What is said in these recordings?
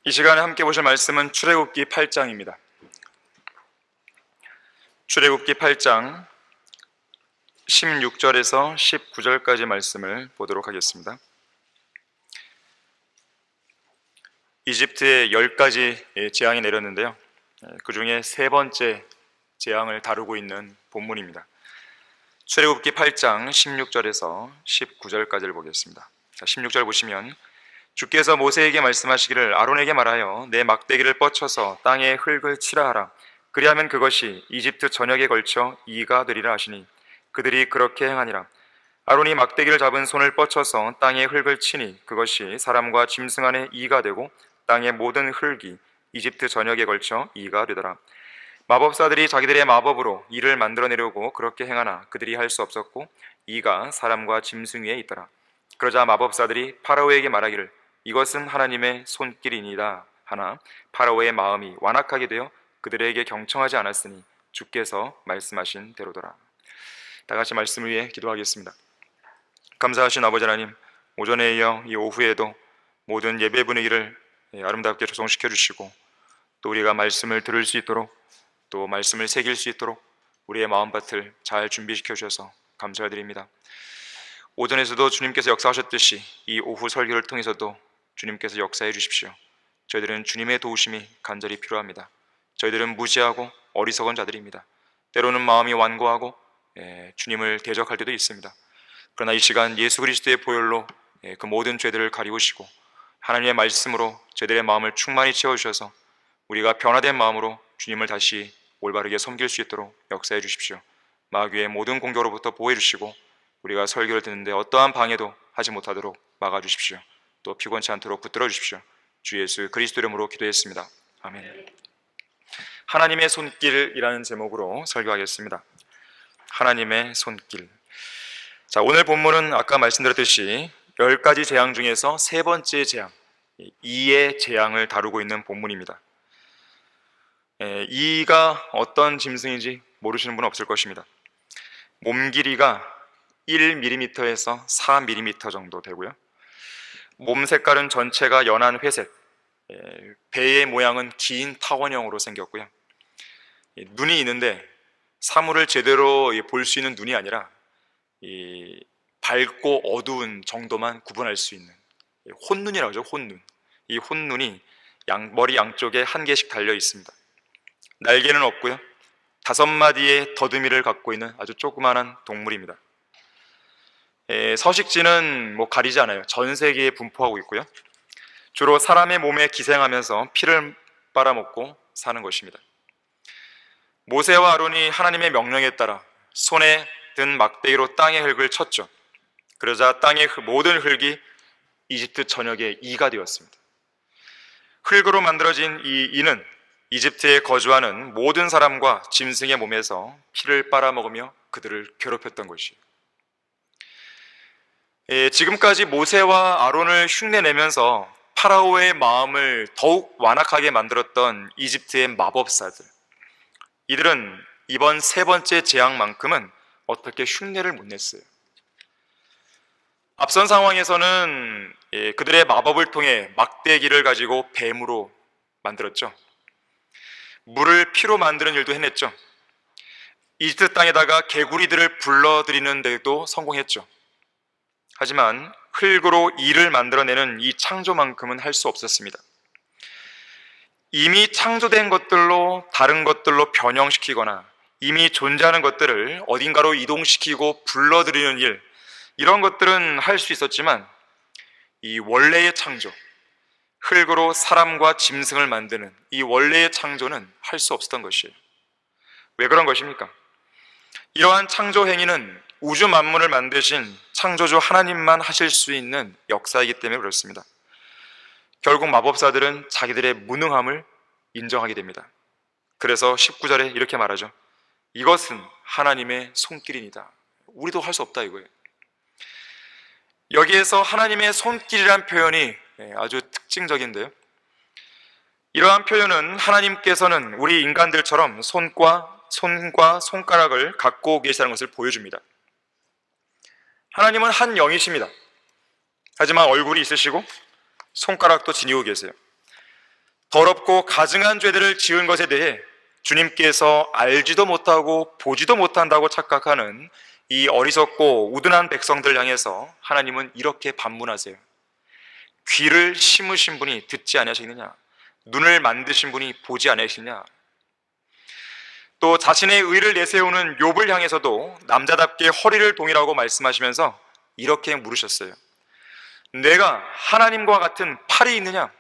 이 시간에 함께 보실 말씀은 출애굽기 8장입니다. 출애굽기 8장 16절에서 19절까지 말씀을 보도록 하겠습니다. 이집트에 10가지 재앙이 내렸는데요, 그 중에 세 번째 재앙을 다루고 있는 본문입니다. 출애굽기 8장 16절에서 19절까지를 보겠습니다. 16절 보시면, 주께서 모세에게 말씀하시기를 아론에게 말하여 내 막대기를 뻗쳐서 땅에 흙을 치라 하라. 그리하면 그것이 이집트 전역에 걸쳐 이가 되리라 하시니 그들이 그렇게 행하니라. 아론이 막대기를 잡은 손을 뻗쳐서 땅에 흙을 치니 그것이 사람과 짐승 안에 이가 되고 땅의 모든 흙이 이집트 전역에 걸쳐 이가 되더라. 마법사들이 자기들의 마법으로 이를 만들어내려고 그렇게 행하나 그들이 할 수 없었고 이가 사람과 짐승 위에 있더라. 그러자 마법사들이 파라오에게 말하기를 이것은 하나님의 손길이니이다 하나 파라오의 마음이 완악하게 되어 그들에게 경청하지 않았으니 주께서 말씀하신 대로더라. 다 같이 말씀을 위해 기도하겠습니다. 감사하신 아버지 하나님, 오전에 이어 이 오후에도 모든 예배 분위기를 아름답게 조성시켜 주시고 또 우리가 말씀을 들을 수 있도록 또 말씀을 새길 수 있도록 우리의 마음밭을 잘 준비시켜 주셔서 감사드립니다. 오전에서도 주님께서 역사하셨듯이 이 오후 설교를 통해서도 주님께서 역사해 주십시오. 저희들은 주님의 도우심이 간절히 필요합니다. 저희들은 무지하고 어리석은 자들입니다. 때로는 마음이 완고하고 주님을 대적할 때도 있습니다. 그러나 이 시간 예수 그리스도의 보혈로 그 모든 죄들을 가리우시고 하나님의 말씀으로 저희들의 마음을 충만히 채워주셔서 우리가 변화된 마음으로 주님을 다시 올바르게 섬길 수 있도록 역사해 주십시오. 마귀의 모든 공격으로부터 보호해 주시고 우리가 설교를 듣는데 어떠한 방해도 하지 못하도록 막아주십시오. 또 피곤치 않도록 붙들어 주십시오. 주 예수 그리스도 이름으로 기도했습니다. 아멘. 하나님의 손길이라는 제목으로 설교하겠습니다. 하나님의 손길. 자, 오늘 본문은 아까 말씀드렸듯이 10가지 재앙 중에서 세 번째 재앙, 이의 재앙을 다루고 있는 본문입니다. 이가 어떤 짐승인지 모르시는 분은 없을 것입니다. 몸 길이가 1mm에서 4mm 정도 되고요, 몸 색깔은 전체가 연한 회색, 배의 모양은 긴 타원형으로 생겼고요, 눈이 있는데 사물을 제대로 볼 수 있는 눈이 아니라 밝고 어두운 정도만 구분할 수 있는 혼눈이라고 하죠. 혼눈. 이 혼눈이 머리 양쪽에 한 개씩 달려 있습니다. 날개는 없고요, 5마디의 더듬이를 갖고 있는 아주 조그마한 동물입니다. 서식지는 가리지 않아요. 전 세계에 분포하고 있고요, 주로 사람의 몸에 기생하면서 피를 빨아먹고 사는 것입니다. 모세와 아론이 하나님의 명령에 따라 손에 든 막대기로 땅의 흙을 쳤죠. 그러자 땅의 모든 흙이 이집트 전역에 이가 되었습니다. 흙으로 만들어진 이 이는 이집트에 거주하는 모든 사람과 짐승의 몸에서 피를 빨아먹으며 그들을 괴롭혔던 것이에요. 지금까지 모세와 아론을 흉내내면서 파라오의 마음을 더욱 완악하게 만들었던 이집트의 마법사들, 이들은 이번 세 번째 재앙만큼은 어떻게 흉내를 못 냈어요. 앞선 상황에서는 그들의 마법을 통해 막대기를 가지고 뱀으로 만들었죠. 물을 피로 만드는 일도 해냈죠. 이집트 땅에다가 개구리들을 불러들이는 데도 성공했죠. 하지만 흙으로 이를 만들어내는 이 창조만큼은 할 수 없었습니다. 이미 창조된 것들로 다른 것들로 변형시키거나 이미 존재하는 것들을 어딘가로 이동시키고 불러들이는 일, 이런 것들은 할 수 있었지만 이 원래의 창조, 흙으로 사람과 짐승을 만드는 이 원래의 창조는 할 수 없었던 것이에요. 왜 그런 것입니까? 이러한 창조 행위는 우주 만물을 만드신 창조주 하나님만 하실 수 있는 역사이기 때문에 그렇습니다. 결국 마법사들은 자기들의 무능함을 인정하게 됩니다. 그래서 19절에 이렇게 말하죠. 이것은 하나님의 손길이니다. 우리도 할 수 없다 이거예요. 여기에서 하나님의 손길이란 표현이 아주 특징적인데요, 이러한 표현은 하나님께서는 우리 인간들처럼 손과 손가락을 갖고 계시다는 것을 보여줍니다. 하나님은 한 영이십니다. 하지만 얼굴이 있으시고 손가락도 지니고 계세요. 더럽고 가증한 죄들을 지은 것에 대해 주님께서 알지도 못하고 보지도 못한다고 착각하는 이 어리석고 우둔한 백성들 향해서 하나님은 이렇게 반문하세요. 귀를 심으신 분이 듣지 아니하시느냐? 눈을 만드신 분이 보지 아니하시느냐? 또 자신의 의를 내세우는 욥을 향해서도 남자답게 허리를 동이라고 말씀하시면서 이렇게 물으셨어요. 내가 하나님과 같은 팔이 있느냐?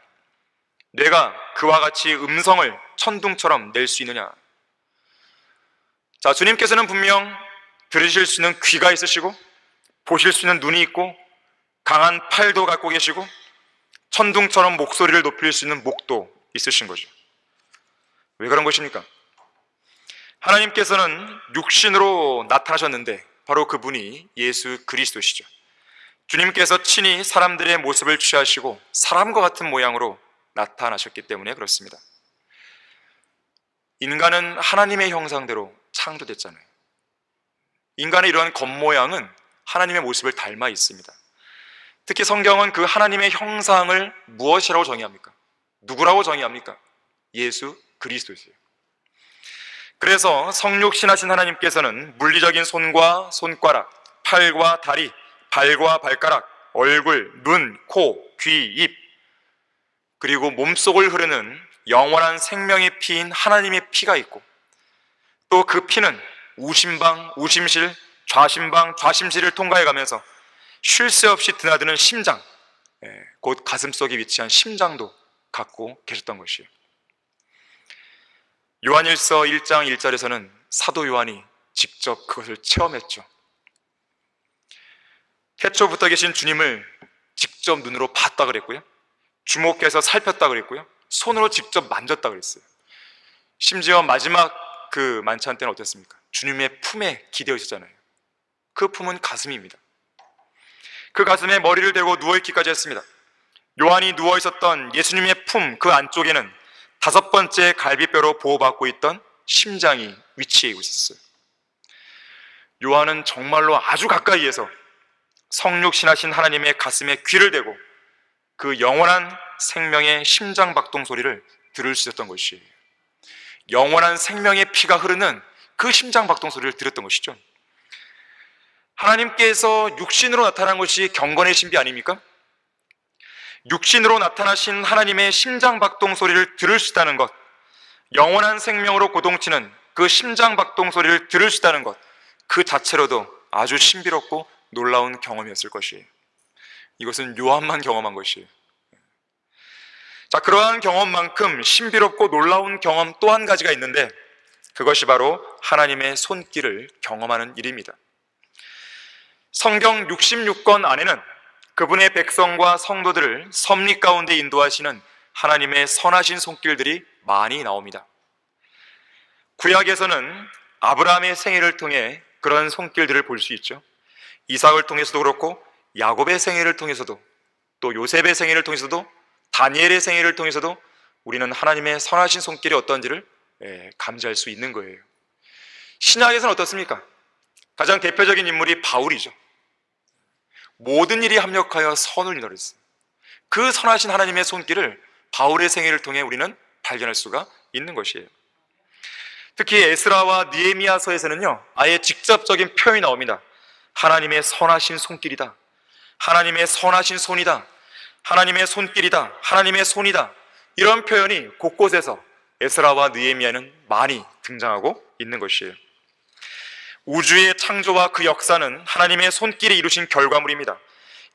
내가 그와 같이 음성을 천둥처럼 낼 수 있느냐? 자, 주님께서는 분명 들으실 수 있는 귀가 있으시고 보실 수 있는 눈이 있고 강한 팔도 갖고 계시고 천둥처럼 목소리를 높일 수 있는 목도 있으신 거죠. 왜 그런 것입니까? 하나님께서는 육신으로 나타나셨는데 바로 그분이 예수 그리스도시죠. 주님께서 친히 사람들의 모습을 취하시고 사람과 같은 모양으로 나타나셨기 때문에 그렇습니다. 인간은 하나님의 형상대로 창조됐잖아요. 인간의 이러한 겉모양은 하나님의 모습을 닮아 있습니다. 특히 성경은 그 하나님의 형상을 무엇이라고 정의합니까? 누구라고 정의합니까? 예수 그리스도세요. 그래서 성육신하신 하나님께서는 물리적인 손과 손가락, 팔과 다리, 발과 발가락, 얼굴, 눈, 코, 귀, 입, 그리고 몸속을 흐르는 영원한 생명의 피인 하나님의 피가 있고 또 그 피는 우심방, 우심실, 좌심방, 좌심실을 통과해 가면서 쉴 새 없이 드나드는 심장, 곧 가슴속에 위치한 심장도 갖고 계셨던 것이에요. 요한일서 1장 1절에서는 사도 요한이 직접 그것을 체험했죠. 태초부터 계신 주님을 직접 눈으로 봤다 그랬고요, 주목해서 살폈다 그랬고요, 손으로 직접 만졌다 그랬어요. 심지어 마지막 그 만찬 때는 어땠습니까? 주님의 품에 기대어 있었잖아요. 그 품은 가슴입니다. 그 가슴에 머리를 대고 누워있기까지 했습니다. 요한이 누워있었던 예수님의 품 그 안쪽에는 5번째 갈비뼈로 보호받고 있던 심장이 위치해 있었어요. 요한은 정말로 아주 가까이에서 성육신하신 하나님의 가슴에 귀를 대고 그 영원한 생명의 심장박동 소리를 들을 수 있었던 것이에요. 영원한 생명의 피가 흐르는 그 심장박동 소리를 들었던 것이죠. 하나님께서 육신으로 나타난 것이 경건의 신비 아닙니까? 육신으로 나타나신 하나님의 심장박동 소리를 들을 수 있다는 것, 영원한 생명으로 고동치는 그 심장박동 소리를 들을 수 있다는 것, 그 자체로도 아주 신비롭고 놀라운 경험이었을 것이에요. 이것은 요한만 경험한 것이에요. 자, 그러한 경험만큼 신비롭고 놀라운 경험 또 한 가지가 있는데 그것이 바로 하나님의 손길을 경험하는 일입니다. 성경 66권 안에는 그분의 백성과 성도들을 섭리 가운데 인도하시는 하나님의 선하신 손길들이 많이 나옵니다. 구약에서는 아브라함의 생애를 통해 그런 손길들을 볼 수 있죠. 이삭을 통해서도 그렇고 야곱의 생애를 통해서도 또 요셉의 생애를 통해서도 다니엘의 생애를 통해서도 우리는 하나님의 선하신 손길이 어떤지를 감지할 수 있는 거예요. 신약에서는 어떻습니까? 가장 대표적인 인물이 바울이죠. 모든 일이 합력하여 선을 이루었어요. 그 선하신 하나님의 손길을 바울의 생애를 통해 우리는 발견할 수가 있는 것이에요. 특히 에스라와 느헤미야서에서는요, 아예 직접적인 표현이 나옵니다. 하나님의 선하신 손길이다, 하나님의 선하신 손이다, 하나님의 손길이다, 하나님의 손이다, 이런 표현이 곳곳에서 에스라와 느헤미야는 많이 등장하고 있는 것이에요. 우주의 창조와 그 역사는 하나님의 손길이 이루신 결과물입니다.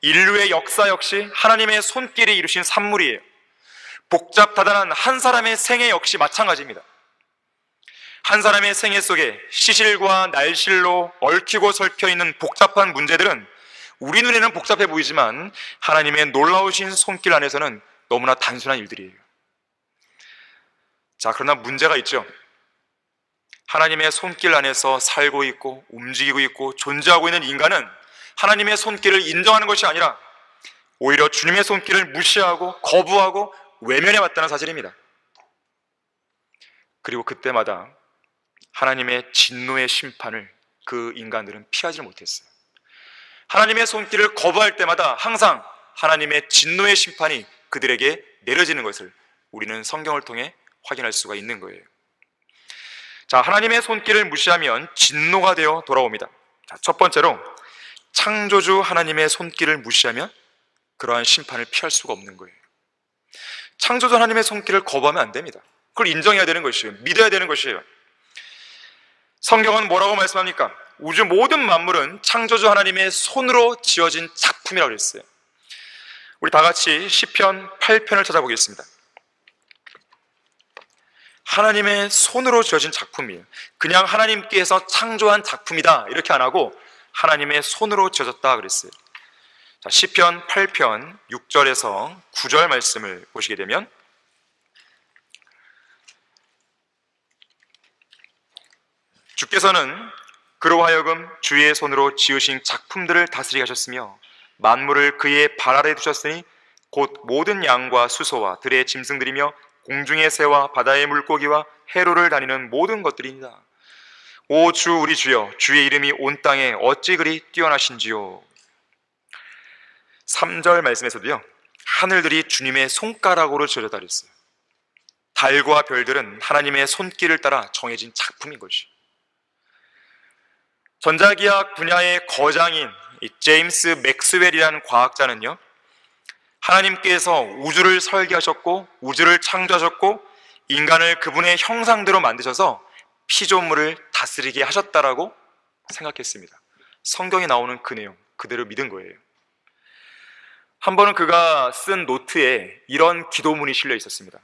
인류의 역사 역시 하나님의 손길이 이루신 산물이에요. 복잡다단한 한 사람의 생애 역시 마찬가지입니다. 한 사람의 생애 속에 시실과 날실로 얽히고 설켜 있는 복잡한 문제들은 우리 눈에는 복잡해 보이지만 하나님의 놀라우신 손길 안에서는 너무나 단순한 일들이에요. 자, 그러나 문제가 있죠. 하나님의 손길 안에서 살고 있고 움직이고 있고 존재하고 있는 인간은 하나님의 손길을 인정하는 것이 아니라 오히려 주님의 손길을 무시하고 거부하고 외면해 왔다는 사실입니다. 그리고 그때마다 하나님의 진노의 심판을 그 인간들은 피하지 못했어요. 하나님의 손길을 거부할 때마다 항상 하나님의 진노의 심판이 그들에게 내려지는 것을 우리는 성경을 통해 확인할 수가 있는 거예요. 자, 하나님의 손길을 무시하면 진노가 되어 돌아옵니다. 자, 첫 번째로 창조주 하나님의 손길을 무시하면 그러한 심판을 피할 수가 없는 거예요. 창조주 하나님의 손길을 거부하면 안 됩니다. 그걸 인정해야 되는 것이에요. 믿어야 되는 것이에요. 성경은 뭐라고 말씀합니까? 우주 모든 만물은 창조주 하나님의 손으로 지어진 작품이라고 그랬어요. 우리 다 같이 시편 8편을 찾아보겠습니다. 하나님의 손으로 지어진 작품이에요. 그냥 하나님께서 창조한 작품이다 이렇게 안 하고 하나님의 손으로 지어졌다 그랬어요. 자, 시편 8편 6절에서 9절 말씀을 보시게 되면 주께서는 그로 하여금 주의 손으로 지으신 작품들을 다스리게 하셨으며 만물을 그의 발 아래 두셨으니 곧 모든 양과 수소와 들의 짐승들이며 공중의 새와 바다의 물고기와 해로를 다니는 모든 것들이니라. 오 주 우리 주여, 주의 이름이 온 땅에 어찌 그리 뛰어나신지요. 3절 말씀에서도요, 하늘들이 주님의 손가락으로 지어졌다 그랬어요. 달과 별들은 하나님의 손길을 따라 정해진 작품인 것이죠. 전자기학 분야의 거장인 제임스 맥스웰이라는 과학자는요, 하나님께서 우주를 설계하셨고 우주를 창조하셨고 인간을 그분의 형상대로 만드셔서 피조물을 다스리게 하셨다라고 생각했습니다. 성경에 나오는 그 내용 그대로 믿은 거예요. 한 번은 그가 쓴 노트에 이런 기도문이 실려 있었습니다.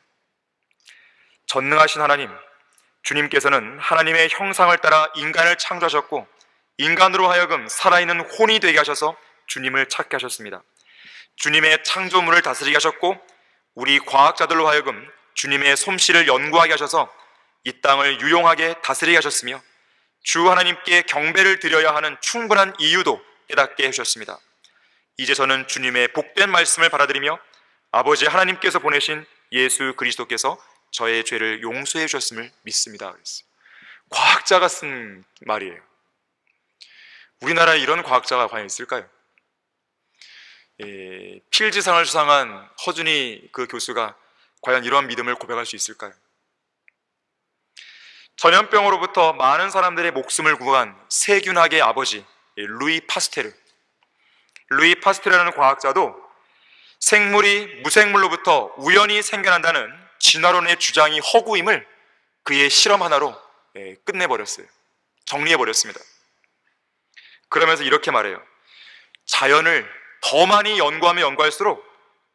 전능하신 하나님, 주님께서는 하나님의 형상을 따라 인간을 창조하셨고 인간으로 하여금 살아있는 혼이 되게 하셔서 주님을 찾게 하셨습니다. 주님의 창조물을 다스리게 하셨고 우리 과학자들로 하여금 주님의 솜씨를 연구하게 하셔서 이 땅을 유용하게 다스리게 하셨으며 주 하나님께 경배를 드려야 하는 충분한 이유도 깨닫게 해주셨습니다. 이제 저는 주님의 복된 말씀을 받아들이며 아버지 하나님께서 보내신 예수 그리스도께서 저의 죄를 용서해 주셨음을 믿습니다. 그랬어요. 과학자가 쓴 말이에요. 우리나라에 이런 과학자가 과연 있을까요? 필즈상을 수상한 허준이 그 교수가 과연 이런 믿음을 고백할 수 있을까요? 전염병으로부터 많은 사람들의 목숨을 구한 세균학의 아버지 루이 파스테르라는 과학자도 생물이 무생물로부터 우연히 생겨난다는 진화론의 주장이 허구임을 그의 실험 하나로 끝내버렸어요. 정리해버렸습니다. 그러면서 이렇게 말해요. 자연을 더 많이 연구하면 연구할수록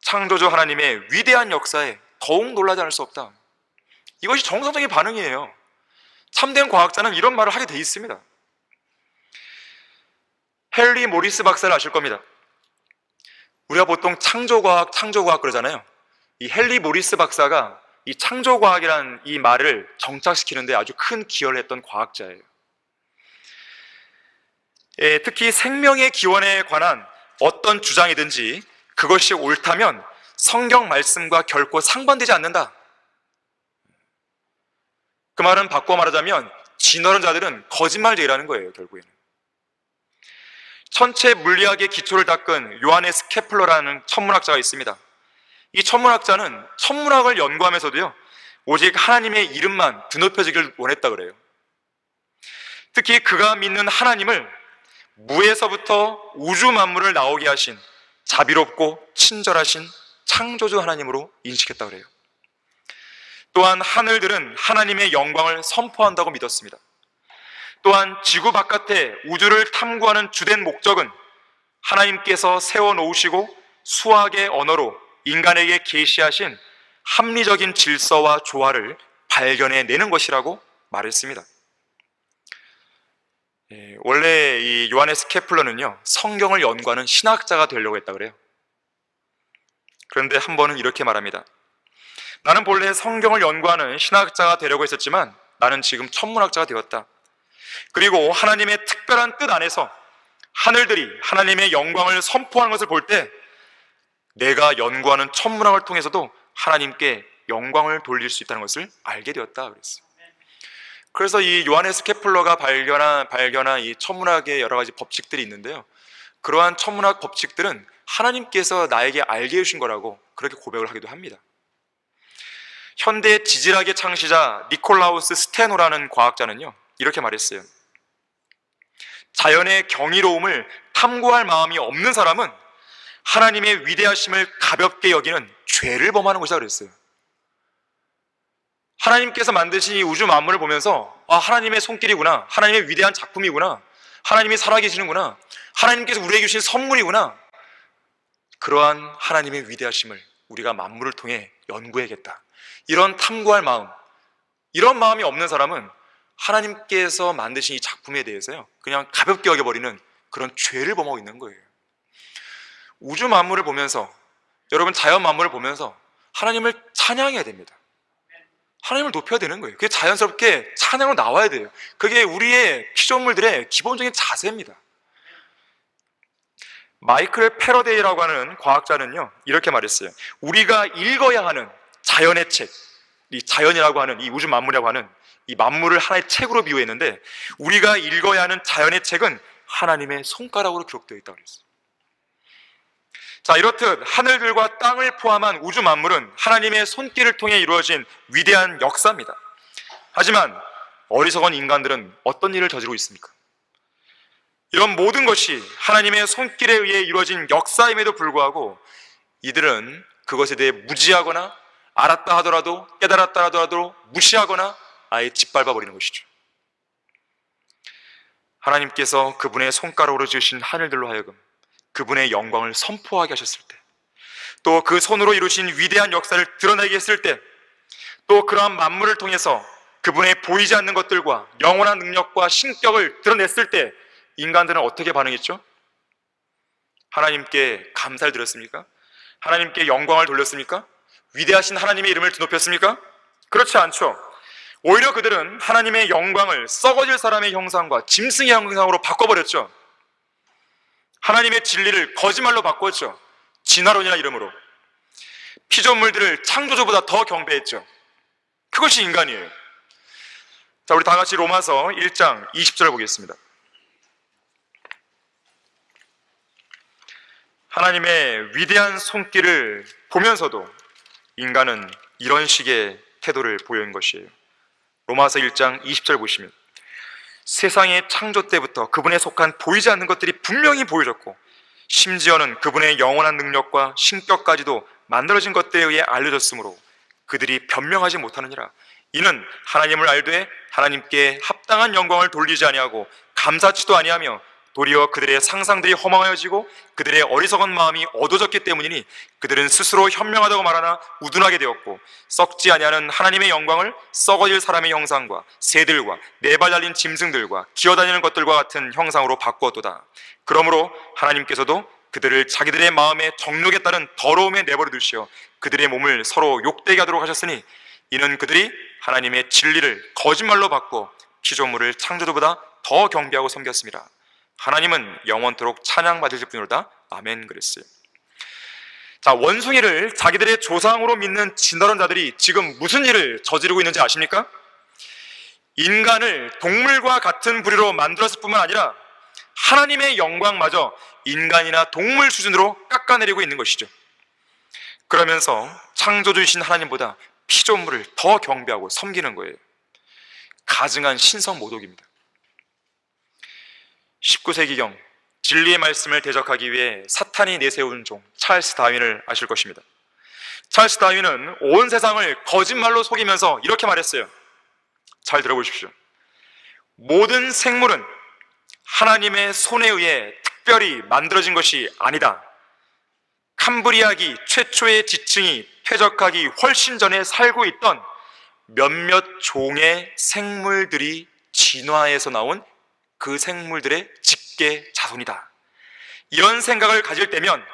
창조주 하나님의 위대한 역사에 더욱 놀라지 않을 수 없다. 이것이 정상적인 반응이에요. 참된 과학자는 이런 말을 하게 돼 있습니다. 헨리 모리스 박사를 아실 겁니다. 우리가 보통 창조과학 그러잖아요. 이 헨리 모리스 박사가 이 창조과학이라는 이 말을 정착시키는데 아주 큰 기여를 했던 과학자예요. 특히 생명의 기원에 관한 어떤 주장이든지 그것이 옳다면 성경 말씀과 결코 상반되지 않는다. 그 말은 바꿔 말하자면 진화론자들은 거짓말쟁이라는 거예요. 결국에는 천체 물리학의 기초를 닦은 요하네스 케플러라는 천문학자가 있습니다. 이 천문학자는 천문학을 연구하면서도요, 오직 하나님의 이름만 드높여지길 원했다 그래요. 특히 그가 믿는 하나님을 무에서부터 우주 만물을 나오게 하신 자비롭고 친절하신 창조주 하나님으로 인식했다 그래요. 또한 하늘들은 하나님의 영광을 선포한다고 믿었습니다. 또한 지구 바깥에 우주를 탐구하는 주된 목적은 하나님께서 세워놓으시고 수학의 언어로 인간에게 계시하신 합리적인 질서와 조화를 발견해내는 것이라고 말했습니다. 원래 이 요하네스 케플러는요, 성경을 연구하는 신학자가 되려고 했다 그래요. 그런데 한 번은 이렇게 말합니다. 나는 본래 성경을 연구하는 신학자가 되려고 했었지만 나는 지금 천문학자가 되었다. 그리고 하나님의 특별한 뜻 안에서 하늘들이 하나님의 영광을 선포하는 것을 볼 때 내가 연구하는 천문학을 통해서도 하나님께 영광을 돌릴 수 있다는 것을 알게 되었다 그랬어요. 그래서 이 요하네스 케플러가 발견한 이 천문학의 여러 가지 법칙들이 있는데요, 그러한 천문학 법칙들은 하나님께서 나에게 알게 해주신 거라고 그렇게 고백을 하기도 합니다. 현대 지질학의 창시자 니콜라우스 스테노라는 과학자는요, 이렇게 말했어요. 자연의 경이로움을 탐구할 마음이 없는 사람은 하나님의 위대하심을 가볍게 여기는 죄를 범하는 것이라고 그랬어요. 하나님께서 만드신 이 우주 만물을 보면서 하나님의 손길이구나, 하나님의 위대한 작품이구나, 하나님이 살아계시는구나, 하나님께서 우리에게 주신 선물이구나, 그러한 하나님의 위대하심을 우리가 만물을 통해 연구해야겠다, 이런 탐구할 마음, 이런 마음이 없는 사람은 하나님께서 만드신 이 작품에 대해서요 그냥 가볍게 여겨버리는 그런 죄를 범하고 있는 거예요. 우주 만물을 보면서, 여러분 자연 만물을 보면서 하나님을 찬양해야 됩니다. 하나님을 높여야 되는 거예요. 그게 자연스럽게 찬양으로 나와야 돼요. 그게 우리의 피조물들의 기본적인 자세입니다. 마이클 패러데이라고 하는 과학자는요 이렇게 말했어요. 우리가 읽어야 하는 자연의 책, 이 자연이라고 하는 이 우주 만물이라고 하는 이 만물을 하나의 책으로 비유했는데, 우리가 읽어야 하는 자연의 책은 하나님의 손가락으로 기록되어 있다고 그랬어요. 자, 이렇듯 하늘들과 땅을 포함한 우주 만물은 하나님의 손길을 통해 이루어진 위대한 역사입니다. 하지만 어리석은 인간들은 어떤 일을 저지르고 있습니까? 이런 모든 것이 하나님의 손길에 의해 이루어진 역사임에도 불구하고 이들은 그것에 대해 무지하거나, 알았다 하더라도, 깨달았다 하더라도 무시하거나 아예 짓밟아 버리는 것이죠. 하나님께서 그분의 손가락으로 지으신 하늘들로 하여금 그분의 영광을 선포하게 하셨을 때, 또 그 손으로 이루신 위대한 역사를 드러내게 했을 때, 또 그러한 만물을 통해서 그분의 보이지 않는 것들과 영원한 능력과 신격을 드러냈을 때 인간들은 어떻게 반응했죠? 하나님께 감사를 드렸습니까? 하나님께 영광을 돌렸습니까? 위대하신 하나님의 이름을 드높였습니까? 그렇지 않죠. 오히려 그들은 하나님의 영광을 썩어질 사람의 형상과 짐승의 형상으로 바꿔버렸죠. 하나님의 진리를 거짓말로 바꿨죠. 진화론이라는 이름으로 피조물들을 창조주보다 더 경배했죠. 그것이 인간이에요. 자, 우리 다 같이 로마서 1장 20절을 보겠습니다. 하나님의 위대한 손길을 보면서도 인간은 이런 식의 태도를 보인 것이에요. 로마서 1장 20절 보시면, 세상의 창조 때부터 그분에 속한 보이지 않는 것들이 분명히 보여졌고, 심지어는 그분의 영원한 능력과 신격까지도 만들어진 것들에 의해 알려졌으므로 그들이 변명하지 못하느니라. 이는 하나님을 알되 하나님께 합당한 영광을 돌리지 아니하고 감사치도 아니하며 도리어 그들의 상상들이 허망하여지고 그들의 어리석은 마음이 어두워졌기 때문이니, 그들은 스스로 현명하다고 말하나 우둔하게 되었고 썩지 아니하는 하나님의 영광을 썩어질 사람의 형상과 새들과 네 발 달린 짐승들과 기어다니는 것들과 같은 형상으로 바꾸었도다. 그러므로 하나님께서도 그들을 자기들의 마음의 정욕에 따른 더러움에 내버려 두시어 그들의 몸을 서로 욕되게 하도록 하셨으니, 이는 그들이 하나님의 진리를 거짓말로 바꿔 피조물을 창조주보다 더 경배하고 섬겼습니다. 하나님은 영원토록 찬양받으실 분이로다. 아멘. 그랬어요. 자, 원숭이를 자기들의 조상으로 믿는 진화론 자들이 지금 무슨 일을 저지르고 있는지 아십니까? 인간을 동물과 같은 부류로 만들었을 뿐만 아니라 하나님의 영광마저 인간이나 동물 수준으로 깎아내리고 있는 것이죠. 그러면서 창조주이신 하나님보다 피조물을 더 경배하고 섬기는 거예요. 가증한 신성모독입니다. 19세기경 진리의 말씀을 대적하기 위해 사탄이 내세운 종 찰스 다윈을 아실 것입니다. 찰스 다윈은 온 세상을 거짓말로 속이면서 이렇게 말했어요. 잘 들어보십시오. 모든 생물은 하나님의 손에 의해 특별히 만들어진 것이 아니다. 캄브리아기 최초의 지층이 퇴적하기 훨씬 전에 살고 있던 몇몇 종의 생물들이 진화해서 나온 그 생물들의 직계 자손이다. 이런 생각을 가질 때면,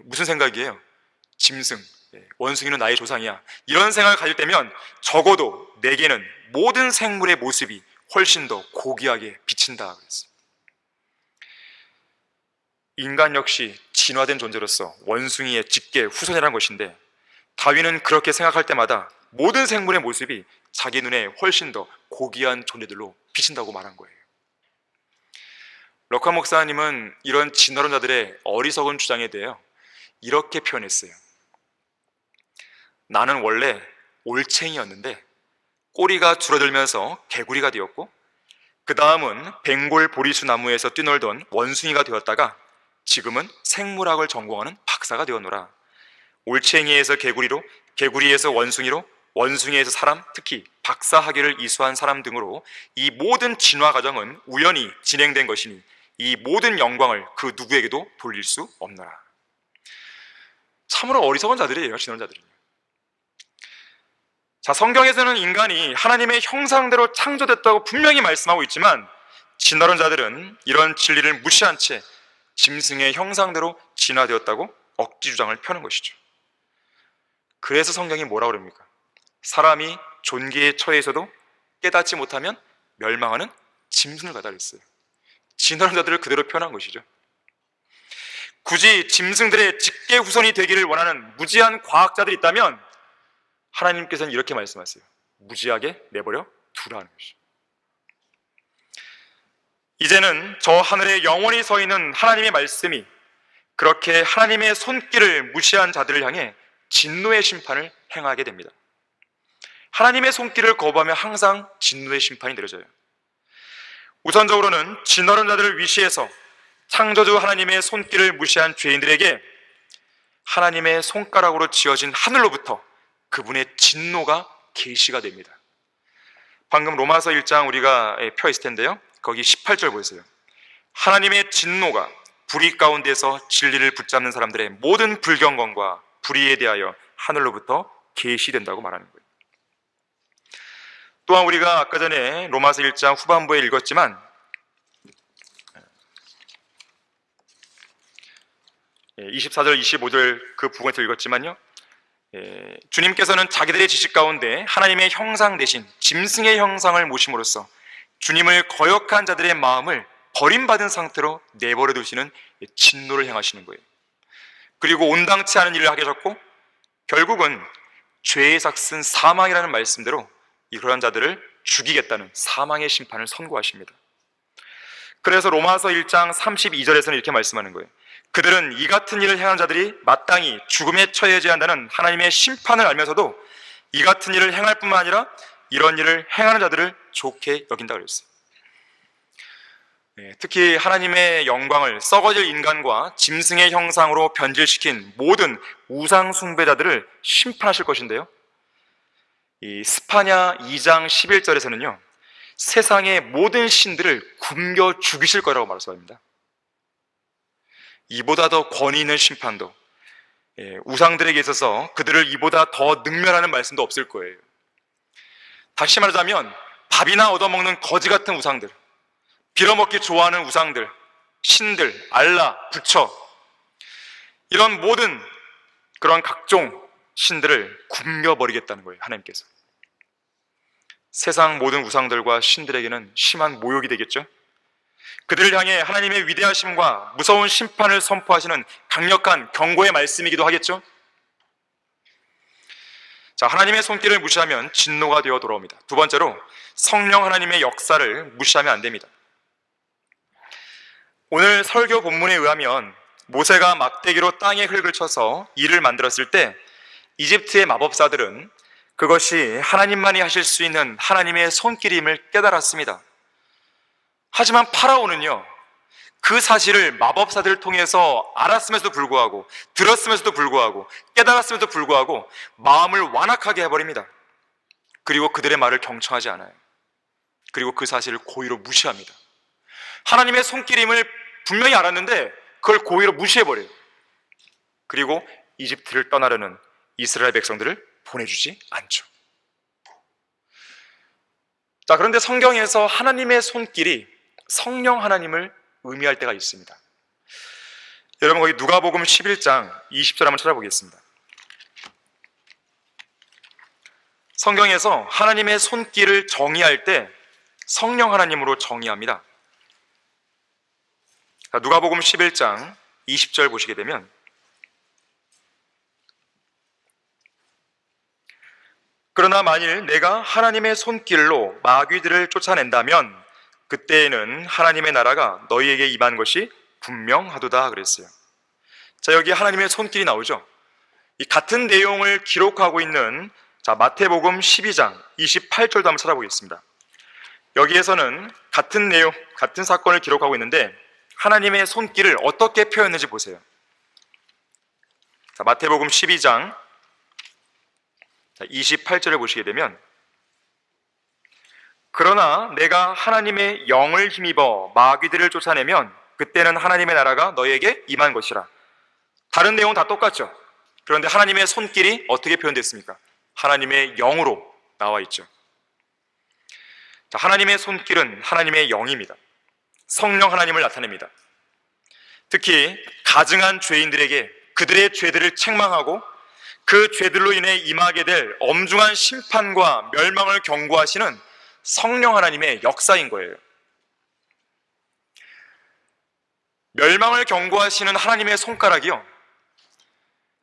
무슨 생각이에요? 짐승, 원숭이는 나의 조상이야, 이런 생각을 가질 때면 적어도 내게는 모든 생물의 모습이 훨씬 더 고귀하게 비친다 그랬어요. 인간 역시 진화된 존재로서 원숭이의 직계 후손이라는 것인데, 다윈은 그렇게 생각할 때마다 모든 생물의 모습이 자기 눈에 훨씬 더 고귀한 존재들로 비친다고 말한 거예요. 럭카 목사님은 이런 진화론자들의 어리석은 주장에 대해 이렇게 표현했어요. 나는 원래 올챙이였는데 꼬리가 줄어들면서 개구리가 되었고, 그 다음은 벵골 보리수 나무에서 뛰놀던 원숭이가 되었다가 지금은 생물학을 전공하는 박사가 되었노라. 올챙이에서 개구리로, 개구리에서 원숭이로, 원숭이에서 사람, 특히 박사 학위를 이수한 사람 등으로 이 모든 진화 과정은 우연히 진행된 것이니 이 모든 영광을 그 누구에게도 돌릴 수 없노라. 참으로 어리석은 자들이에요, 진원자들은. 자, 성경에서는 인간이 하나님의 형상대로 창조됐다고 분명히 말씀하고 있지만 진화론 자들은 이런 진리를 무시한 채 짐승의 형상대로 진화되었다고 억지 주장을 펴는 것이죠. 그래서 성경이 뭐라고 그럽니까? 사람이 존귀에 처해 있어도 깨닫지 못하면 멸망하는 짐승을 갖다 그랬어요. 진화론 자들을 그대로 표현한 것이죠. 굳이 짐승들의 직계 후손이 되기를 원하는 무지한 과학자들이 있다면 하나님께서는 이렇게 말씀하세요. 무지하게 내버려 두라는 것이죠. 이제는 저 하늘에 영원히 서 있는 하나님의 말씀이 그렇게 하나님의 손길을 무시한 자들을 향해 진노의 심판을 행하게 됩니다. 하나님의 손길을 거부하면 항상 진노의 심판이 내려져요. 우선적으로는 진노하는 자들을 위시해서 창조주 하나님의 손길을 무시한 죄인들에게 하나님의 손가락으로 지어진 하늘로부터 그분의 진노가 계시가 됩니다. 방금 로마서 1장 우리가 펴 있을 텐데요, 거기 18절 보세요. 하나님의 진노가 불의 가운데서 진리를 붙잡는 사람들의 모든 불경건과 불의에 대하여 하늘로부터 계시된다고 말하는 거예요. 또한 우리가 아까 전에 로마서 1장 후반부에 읽었지만 24절, 25절 그 부분에서 읽었지만요, 주님께서는 자기들의 지식 가운데 하나님의 형상 대신 짐승의 형상을 모심으로써 주님을 거역한 자들의 마음을 버림받은 상태로 내버려 두시는 진노를 행하시는 거예요. 그리고 온당치 않은 일을 하게 하셨고 결국은 죄의 삭슨 사망이라는 말씀대로 그런 자들을 죽이겠다는 사망의 심판을 선고하십니다. 그래서 로마서 1장 32절에서는 이렇게 말씀하는 거예요. 그들은 이 같은 일을 행하는 자들이 마땅히 죽음에 처해져야 한다는 하나님의 심판을 알면서도 이 같은 일을 행할 뿐만 아니라 이런 일을 행하는 자들을 좋게 여긴다고 그랬어요. 특히 하나님의 영광을 썩어질 인간과 짐승의 형상으로 변질시킨 모든 우상 숭배자들을 심판하실 것인데요, 이 스파냐 2장 11절에서는요 세상의 모든 신들을 굶겨 죽이실 거라고 말씀합니다. 이보다 더 권위 있는 심판도, 우상들에게 있어서 그들을 이보다 더 능멸하는 말씀도 없을 거예요. 다시 말하자면 밥이나 얻어먹는 거지 같은 우상들, 빌어먹기 좋아하는 우상들, 신들, 알라, 부처, 이런 모든 그런 각종 신들을 굶겨버리겠다는 거예요. 하나님께서 세상 모든 우상들과 신들에게는 심한 모욕이 되겠죠. 그들을 향해 하나님의 위대하심과 무서운 심판을 선포하시는 강력한 경고의 말씀이기도 하겠죠. 자, 하나님의 손길을 무시하면 진노가 되어 돌아옵니다. 두 번째로, 성령 하나님의 역사를 무시하면 안 됩니다. 오늘 설교 본문에 의하면 모세가 막대기로 땅에 흙을 쳐서 이를 만들었을 때 이집트의 마법사들은 그것이 하나님만이 하실 수 있는 하나님의 손길임을 깨달았습니다. 하지만 파라오는요, 그 사실을 마법사들을 통해서 알았음에도 불구하고, 들었음에도 불구하고, 깨달았음에도 불구하고 마음을 완악하게 해버립니다. 그리고 그들의 말을 경청하지 않아요. 그리고 그 사실을 고의로 무시합니다. 하나님의 손길임을 분명히 알았는데 그걸 고의로 무시해버려요. 그리고 이집트를 떠나려는 이스라엘 백성들을 보내주지 않죠. 자, 그런데 성경에서 하나님의 손길이 성령 하나님을 의미할 때가 있습니다. 여러분, 거기 누가복음 11장 20절 한번 찾아보겠습니다. 성경에서 하나님의 손길을 정의할 때 성령 하나님으로 정의합니다. 자, 누가복음 11장 20절 보시게 되면, 그러나 만일 내가 하나님의 손길로 마귀들을 쫓아낸다면 그때에는 하나님의 나라가 너희에게 임한 것이 분명하도다 그랬어요. 자, 여기 하나님의 손길이 나오죠. 이 같은 내용을 기록하고 있는 자, 마태복음 12장 28절도 한번 찾아보겠습니다. 여기에서는 같은 내용, 같은 사건을 기록하고 있는데 하나님의 손길을 어떻게 표현했는지 보세요. 자, 마태복음 12장 28절을 보시게 되면, 그러나 내가 하나님의 영을 힘입어 마귀들을 쫓아내면 그때는 하나님의 나라가 너에게 임한 것이라. 다른 내용 다 똑같죠. 그런데 하나님의 손길이 어떻게 표현됐습니까? 하나님의 영으로 나와 있죠. 자, 하나님의 손길은 하나님의 영입니다. 성령 하나님을 나타냅니다. 특히 가증한 죄인들에게 그들의 죄들을 책망하고 그 죄들로 인해 임하게 될 엄중한 심판과 멸망을 경고하시는 성령 하나님의 역사인 거예요. 멸망을 경고하시는 하나님의 손가락이요,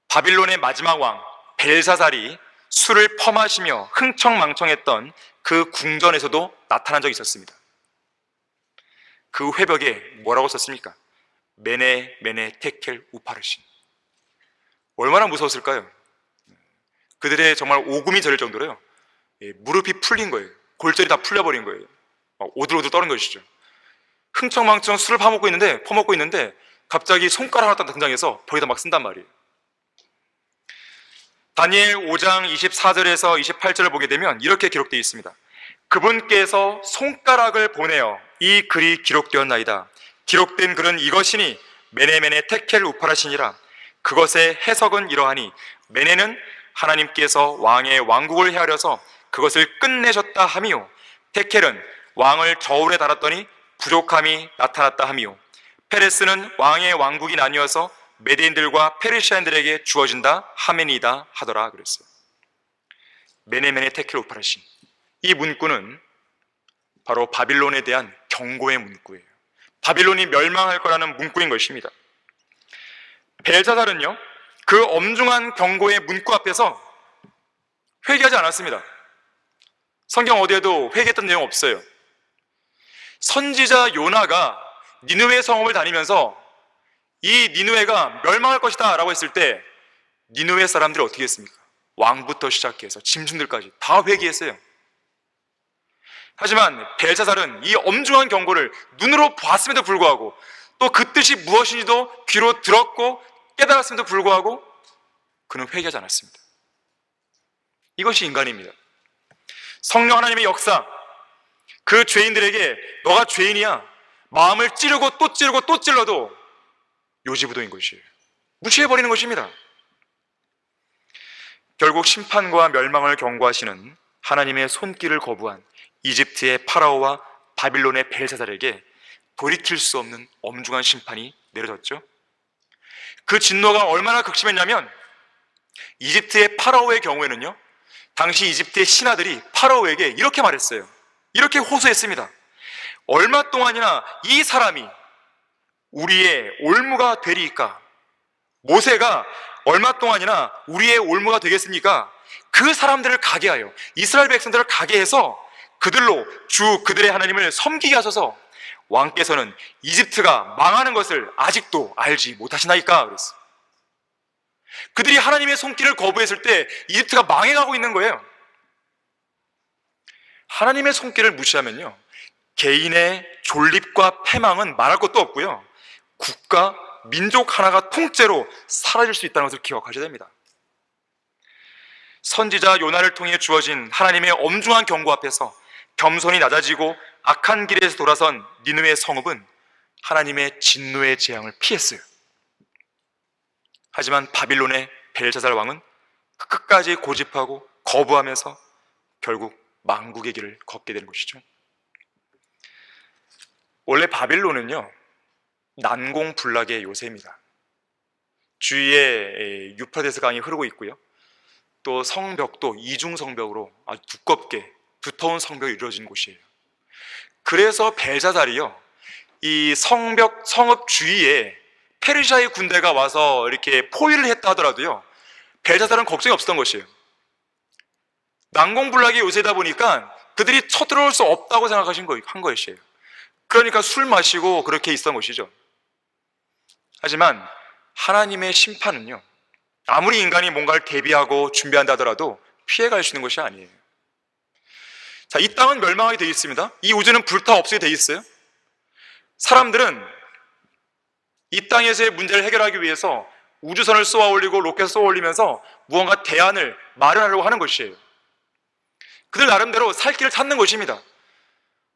바빌론의 마지막 왕 벨사살이 술을 퍼마시며 흥청망청했던 그 궁전에서도 나타난 적이 있었습니다. 그 회벽에 뭐라고 썼습니까? 메네 메네 테켈 우파르신. 얼마나 무서웠을까요? 그들의 정말 오금이 저릴 정도로요, 무릎이 풀린 거예요. 골절이 다 풀려버린 거예요. 오들오들 떠는 것이죠. 흥청망청 술을 퍼먹고 있는데 갑자기 손가락 하나 딱 등장해서 거기다 막 쓴단 말이에요. 다니엘 5장 24절에서 28절을 보게 되면 이렇게 기록되어 있습니다. 그분께서 손가락을 보내어 이 글이 기록되었나이다. 기록된 글은 이것이니 메네메네 테켈 우파라시니라. 그것의 해석은 이러하니, 메네는 하나님께서 왕의 왕국을 헤아려서 그것을 끝내셨다 함이요, 테켈은 왕을 저울에 달았더니 부족함이 나타났다 함이요, 페레스는 왕의 왕국이 나뉘어서 메대인들과 페르시아인들에게 주어진다 하메니다 하더라 그랬어요. 메네메네 테켈 우파라신, 이 문구는 바로 바빌론에 대한 경고의 문구예요. 바빌론이 멸망할 거라는 문구인 것입니다. 벨사살은요, 그 엄중한 경고의 문구 앞에서 회개하지 않았습니다. 성경 어디에도 회개했던 내용 없어요. 선지자 요나가 니느웨 성읍을 다니면서 이 니느웨가 멸망할 것이다 라고 했을 때 니느웨 사람들이 어떻게 했습니까? 왕부터 시작해서 짐승들까지 다 회개했어요. 하지만 벨사살은 이 엄중한 경고를 눈으로 봤음에도 불구하고, 또 그 뜻이 무엇인지도 귀로 들었고 깨달았음에도 불구하고 그는 회개하지 않았습니다. 이것이 인간입니다. 성령 하나님의 역사, 그 죄인들에게 너가 죄인이야 마음을 찌르고 또 찌르고 또 찔러도 요지부동인 것이에요. 무시해버리는 것입니다. 결국 심판과 멸망을 경고하시는 하나님의 손길을 거부한 이집트의 파라오와 바빌론의 벨사살에게 돌이킬 수 없는 엄중한 심판이 내려졌죠. 그 진노가 얼마나 극심했냐면, 이집트의 파라오의 경우에는요, 당시 이집트의 신하들이 파라오에게 이렇게 말했어요. 이렇게 호소했습니다. 얼마 동안이나 이 사람이 우리의 올무가 되리이까? 모세가 얼마 동안이나 우리의 올무가 되겠습니까? 그 사람들을 가게 하여, 이스라엘 백성들을 가게 해서 그들로 그들의 하나님을 섬기게 하셔서 왕께서는 이집트가 망하는 것을 아직도 알지 못하시나이까? 그랬어요. 그들이 하나님의 손길을 거부했을 때 이집트가 망해가고 있는 거예요. 하나님의 손길을 무시하면요, 개인의 존립과 패망은 말할 것도 없고요, 국가, 민족 하나가 통째로 사라질 수 있다는 것을 기억하셔야 됩니다. 선지자 요나를 통해 주어진 하나님의 엄중한 경고 앞에서 겸손히 낮아지고 악한 길에서 돌아선 니느웨 성읍은 하나님의 진노의 재앙을 피했어요. 하지만 바빌론의 벨사살 왕은 끝까지 고집하고 거부하면서 결국 망국의 길을 걷게 되는 것이죠. 원래 바빌론은요, 난공불락의 요새입니다. 주위에 유프라테스 강이 흐르고 있고요, 또 성벽도 이중성벽으로 아주 두껍게 두터운 성벽이 이루어진 곳이에요. 그래서 벨사살이요, 이 성읍 주위에 페르시아의 군대가 와서 이렇게 포위를 했다 하더라도요, 벨사살은 걱정이 없었던 것이에요. 난공불락의 요새다 보니까 그들이 쳐들어올 수 없다고 한 것이에요. 그러니까 술 마시고 그렇게 있었던 것이죠. 하지만 하나님의 심판은요, 아무리 인간이 뭔가를 대비하고 준비한다 하더라도 피해갈 수 있는 것이 아니에요. 자, 이 땅은 멸망하게 되어 있습니다. 이 우주는 불타 없어게 되어 있어요. 사람들은 이 땅에서의 문제를 해결하기 위해서 우주선을 쏘아 올리고 로켓을 쏘아 올리면서 무언가 대안을 마련하려고 하는 것이에요. 그들 나름대로 살 길을 찾는 것입니다.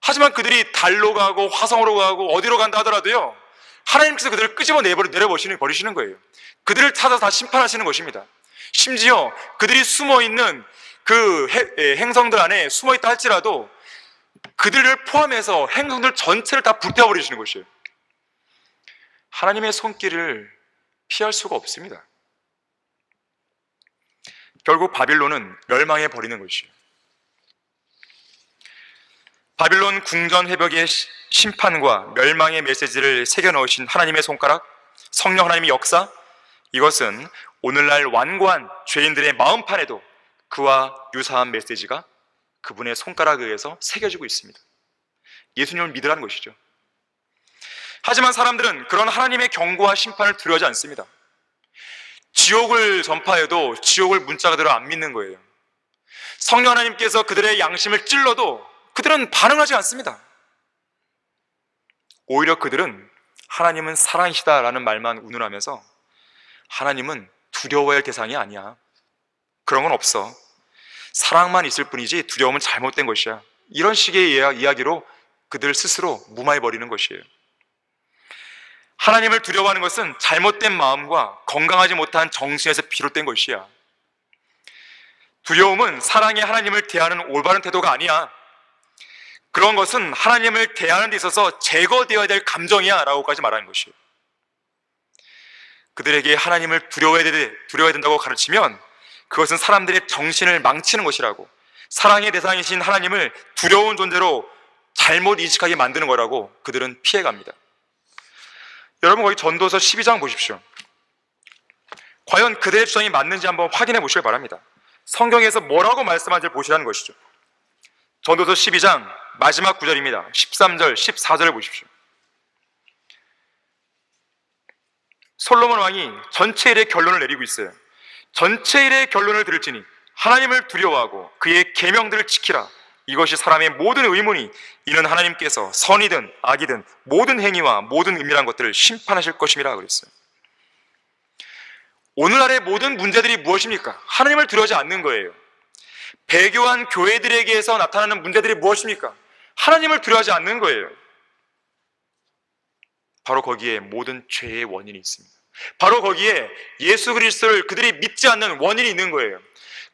하지만 그들이 달로 가고 화성으로 가고 어디로 간다 하더라도요, 하나님께서 그들을 끄집어 버리시는 거예요. 그들을 찾아서 다 심판하시는 것입니다. 심지어 그들이 숨어있는 그 행성들 안에 숨어있다 할지라도 그들을 포함해서 행성들 전체를 다 불태워버리시는 것이에요. 하나님의 손길을 피할 수가 없습니다. 결국 바빌론은 멸망해 버리는 것이에요. 바빌론 궁전 회벽에 심판과 멸망의 메시지를 새겨 넣으신 하나님의 손가락, 성령 하나님의 역사, 이것은 오늘날 완고한 죄인들의 마음판에도 그와 유사한 메시지가 그분의 손가락에 의해서 새겨지고 있습니다. 예수님을 믿으라는 것이죠. 하지만 사람들은 그런 하나님의 경고와 심판을 두려워하지 않습니다. 지옥을 전파해도 지옥을 문자 그대로 안 믿는 거예요. 성령 하나님께서 그들의 양심을 찔러도 그들은 반응하지 않습니다. 오히려 그들은 하나님은 사랑이시다라는 말만 운운하면서 하나님은 두려워할 대상이 아니야, 그런 건 없어, 사랑만 있을 뿐이지 두려움은 잘못된 것이야, 이런 식의 이야기로 그들 스스로 무마해버리는 것이에요. 하나님을 두려워하는 것은 잘못된 마음과 건강하지 못한 정신에서 비롯된 것이야. 두려움은 사랑의 하나님을 대하는 올바른 태도가 아니야. 그런 것은 하나님을 대하는 데 있어서 제거되어야 될 감정이야 라고까지 말하는 것이에요. 그들에게 하나님을 두려워해야 된다고 가르치면 그것은 사람들의 정신을 망치는 것이라고, 사랑의 대상이신 하나님을 두려운 존재로 잘못 인식하게 만드는 거라고 그들은 피해갑니다. 여러분, 거기 전도서 12장 보십시오. 과연 그들의 주장이 맞는지 한번 확인해 보시길 바랍니다. 성경에서 뭐라고 말씀하는지 보시라는 것이죠. 전도서 12장 마지막 구절입니다. 13절, 14절을 보십시오. 솔로몬 왕이 전체 일의 결론을 내리고 있어요. 전체 일의 결론을 들을지니 하나님을 두려워하고 그의 계명들을 지키라. 이것이 사람의 모든 의문이, 이는 하나님께서 선이든 악이든 모든 행위와 모든 은밀한 것들을 심판하실 것임이라 그랬어요. 오늘날의 모든 문제들이 무엇입니까? 하나님을 두려워하지 않는 거예요. 배교한 교회들에게서 나타나는 문제들이 무엇입니까? 하나님을 두려워하지 않는 거예요. 바로 거기에 모든 죄의 원인이 있습니다. 바로 거기에 예수 그리스도를 그들이 믿지 않는 원인이 있는 거예요.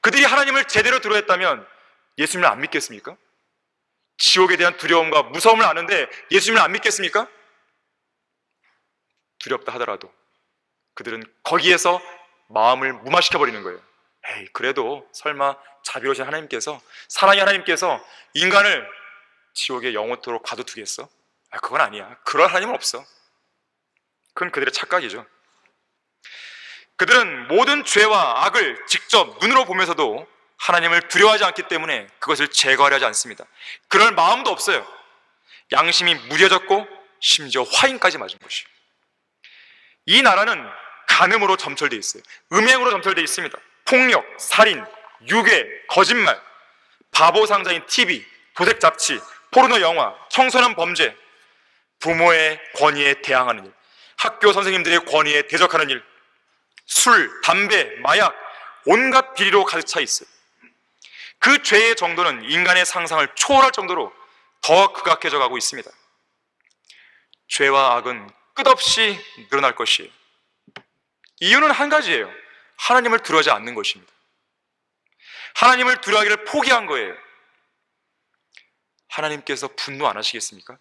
그들이 하나님을 제대로 두려워했다면 예수님을 안 믿겠습니까? 지옥에 대한 두려움과 무서움을 아는데 예수님을 안 믿겠습니까? 두렵다 하더라도 그들은 거기에서 마음을 무마시켜버리는 거예요. 에이, 그래도 설마 자비로우신 하나님께서, 사랑의 하나님께서 인간을 지옥에 영원토록 가둬두겠어? 그건 아니야. 그럴 하나님은 없어. 그건 그들의 착각이죠. 그들은 모든 죄와 악을 직접 눈으로 보면서도 하나님을 두려워하지 않기 때문에 그것을 제거하려 하지 않습니다. 그럴 마음도 없어요. 양심이 무뎌졌고 심지어 화인까지 맞은 것이에요. 이 나라는 간음으로 점철되어 있어요. 음행으로 점철되어 있습니다. 폭력, 살인, 유괴, 거짓말, 바보상자인 TV, 도색 잡지, 포르노 영화, 청소년 범죄, 부모의 권위에 대항하는 일, 학교 선생님들의 권위에 대적하는 일, 술, 담배, 마약, 온갖 비리로 가득 차 있어요. 그 죄의 정도는 인간의 상상을 초월할 정도로 더 극악해져 가고 있습니다. 죄와 악은 끝없이 늘어날 것이에요. 이유는 한 가지예요. 하나님을 두려워하지 않는 것입니다. 하나님을 두려워하기를 포기한 거예요. 하나님께서 분노 안 하시겠습니까?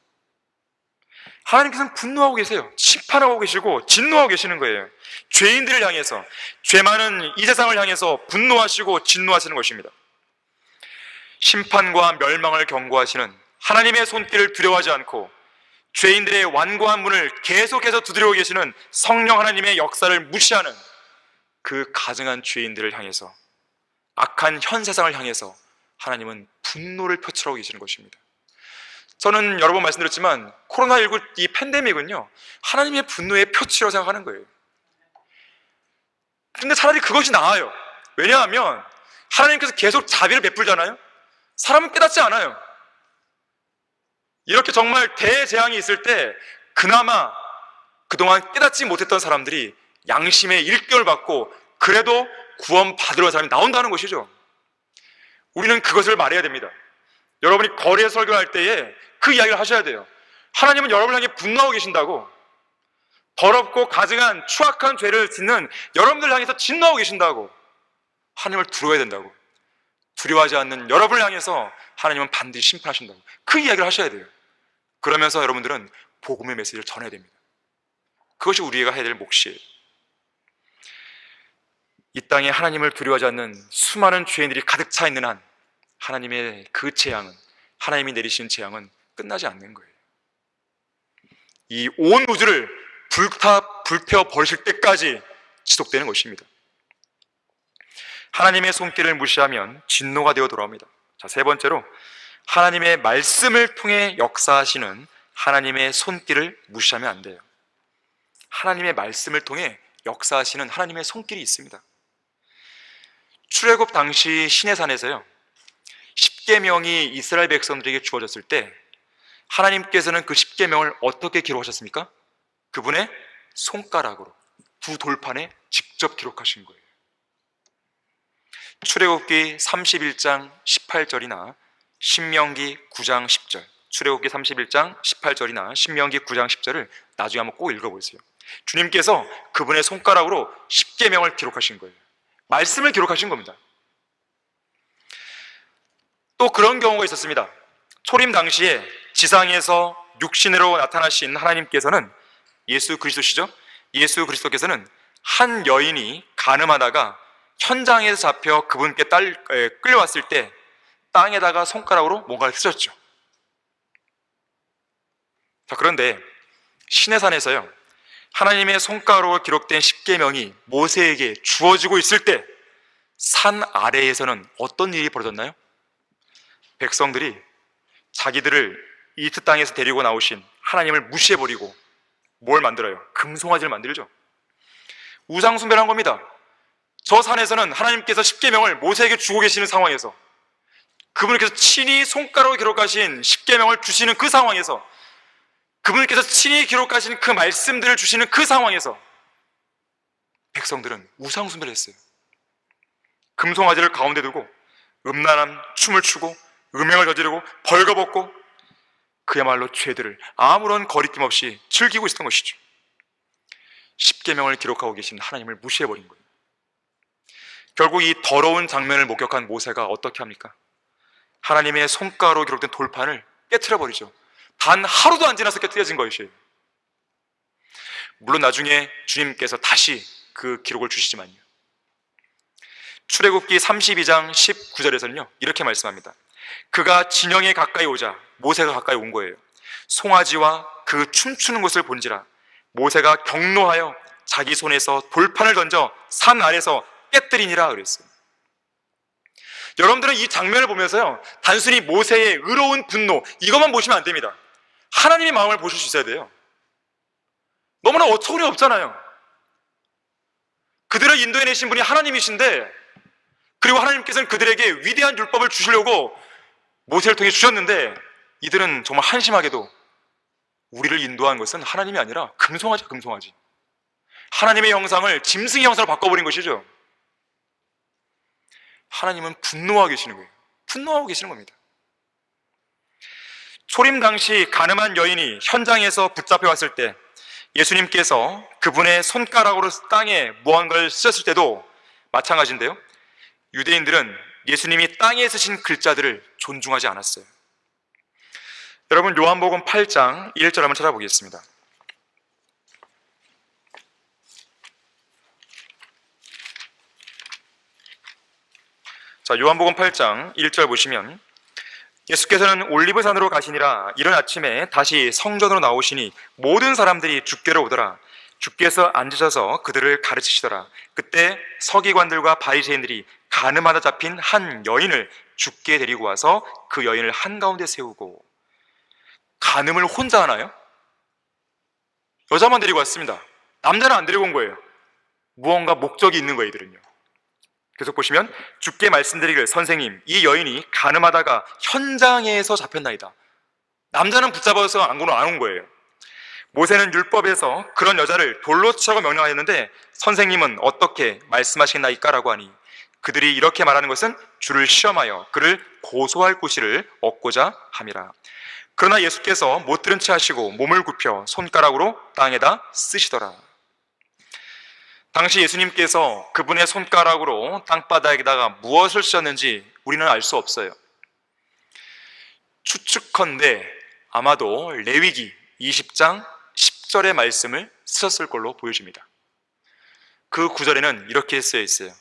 하나님께서는 분노하고 계세요. 심판하고 계시고 진노하고 계시는 거예요. 죄인들을 향해서, 죄 많은 이 세상을 향해서 분노하시고 진노하시는 것입니다. 심판과 멸망을 경고하시는 하나님의 손길을 두려워하지 않고 죄인들의 완고한 문을 계속해서 두드리고 계시는 성령 하나님의 역사를 무시하는 그 가증한 죄인들을 향해서, 악한 현 세상을 향해서 하나님은 분노를 표출하고 계시는 것입니다. 저는 여러 번 말씀드렸지만 코로나19 이 팬데믹은요, 하나님의 분노의 표출이라고 생각하는 거예요. 근데 차라리 그것이 나아요. 왜냐하면 하나님께서 계속 자비를 베풀잖아요. 사람은 깨닫지 않아요. 이렇게 정말 대재앙이 있을 때 그나마 그동안 깨닫지 못했던 사람들이 양심의 일격을 받고 그래도 구원 받으러 사람이 나온다는 것이죠. 우리는 그것을 말해야 됩니다. 여러분이 거리에 설교할 때에 그 이야기를 하셔야 돼요. 하나님은 여러분을 향해 분노하고 계신다고. 더럽고 가증한 추악한 죄를 짓는 여러분들 향해서 진노하고 계신다고. 하나님을 두려워야 된다고. 두려워하지 않는 여러분을 향해서 하나님은 반드시 심판하신다고. 그 이야기를 하셔야 돼요. 그러면서 여러분들은 복음의 메시지를 전해야 됩니다. 그것이 우리가 해야 될 몫이에요. 이 땅에 하나님을 두려워하지 않는 수많은 죄인들이 가득 차 있는 한 하나님의 그 재앙은, 하나님이 내리시는 재앙은 끝나지 않는 거예요. 이 온 우주를 불태워 버리실 때까지 지속되는 것입니다. 하나님의 손길을 무시하면 진노가 되어 돌아옵니다. 자, 세 번째로 하나님의 말씀을 통해 역사하시는 하나님의 손길을 무시하면 안 돼요. 하나님의 말씀을 통해 역사하시는 하나님의 손길이 있습니다. 출애굽 당시 시내산에서요, 십계명이 이스라엘 백성들에게 주어졌을 때 하나님께서는 그 십계명을 어떻게 기록하셨습니까? 그분의 손가락으로 두 돌판에 직접 기록하신 거예요. 출애굽기 31장 18절이나 신명기 9장 10절, 출애굽기 31장 18절이나 신명기 9장 10절을 나중에 한번 꼭 읽어보세요. 주님께서 그분의 손가락으로 십계명을 기록하신 거예요. 말씀을 기록하신 겁니다. 또 그런 경우가 있었습니다. 초림 당시에 지상에서 육신으로 나타나신 하나님께서는 예수 그리스도시죠? 예수 그리스도께서는 한 여인이 가늠하다가 현장에서 잡혀 그분께 끌려왔을 때 땅에다가 손가락으로 뭔가를 쓰셨죠. 자, 그런데 시내산에서요, 하나님의 손가락으로 기록된 십계명이 모세에게 주어지고 있을 때 산 아래에서는 어떤 일이 벌어졌나요? 백성들이 자기들을 이집트 땅에서 데리고 나오신 하나님을 무시해버리고 뭘 만들어요? 금송아지를 만들죠. 우상숭배를 한 겁니다. 저 산에서는 하나님께서 십계명을 모세에게 주고 계시는 상황에서, 그분께서 친히 손가락으로 기록하신 십계명을 주시는 그 상황에서, 그분께서 친히 기록하신 그 말씀들을 주시는 그 상황에서 백성들은 우상숭배를 했어요. 금송아지를 가운데 두고 음란한 춤을 추고 음행을 저지르고 벌거벗고 그야말로 죄들을 아무런 거리낌 없이 즐기고 있었던 것이죠. 십계명을 기록하고 계신 하나님을 무시해버린 거예요. 결국 이 더러운 장면을 목격한 모세가 어떻게 합니까? 하나님의 손가락으로 기록된 돌판을 깨트려버리죠. 단 하루도 안 지나서 깨트려진 것이에요. 물론 나중에 주님께서 다시 그 기록을 주시지만요. 출애굽기 32장 19절에서는요 이렇게 말씀합니다. 그가 진영에 가까이 오자, 모세가 가까이 온 거예요. 송아지와 그 춤추는 것을 본지라 모세가 경노하여 자기 손에서 돌판을 던져 산 아래서 깨뜨리니라 그랬어요. 여러분들은 이 장면을 보면서요 단순히 모세의 의로운 분노 이것만 보시면 안 됩니다. 하나님의 마음을 보실 수 있어야 돼요. 너무나 어처구니 없잖아요. 그들을 인도해내신 분이 하나님이신데, 그리고 하나님께서는 그들에게 위대한 율법을 주시려고 모세를 통해 주셨는데, 이들은 정말 한심하게도 우리를 인도한 것은 하나님이 아니라 금송아지야, 금송아지. 하나님의 형상을 짐승의 형상으로 바꿔버린 것이죠. 하나님은 분노하고 계시는 거예요. 분노하고 계시는 겁니다. 초림 당시 가늠한 여인이 현장에서 붙잡혀 왔을 때 예수님께서 그분의 손가락으로 땅에 무언가를 쓰셨을 때도 마찬가지인데요, 유대인들은 예수님이 땅에 쓰신 글자들을 존중하지 않았어요. 여러분, 요한복음 8장 1절 한번 찾아보겠습니다. 자, 요한복음 8장 1절 보시면, 예수께서는 올리브산으로 가시니라. 이른 아침에 다시 성전으로 나오시니 모든 사람들이 주께로 오더라. 주께서 앉으셔서 그들을 가르치시더라. 그때 서기관들과 바리새인들이 가늠하다 잡힌 한 여인을 주께 데리고 와서 그 여인을 한가운데 세우고. 간음을 혼자 하나요? 여자만 데리고 왔습니다. 남자는 안 데리고 온 거예요. 무언가 목적이 있는 거예요, 이들은요. 계속 보시면 주께 말씀드리기를 선생님 이 여인이 간음하다가 현장에서 잡혔나이다. 남자는 붙잡아서 안고는 안 온 거예요. 모세는 율법에서 그런 여자를 돌로 치라고 명령하였는데 선생님은 어떻게 말씀하시겠나이까라고 하니 그들이 이렇게 말하는 것은 주를 시험하여 그를 고소할 구실을 얻고자 함이라. 그러나 예수께서 못 들은 채 하시고 몸을 굽혀 손가락으로 땅에다 쓰시더라. 당시 예수님께서 그분의 손가락으로 땅바닥에다가 무엇을 쓰셨는지 우리는 알 수 없어요. 추측컨대 아마도 레위기 20장 10절의 말씀을 쓰셨을 걸로 보여집니다. 그 구절에는 이렇게 쓰여 있어요.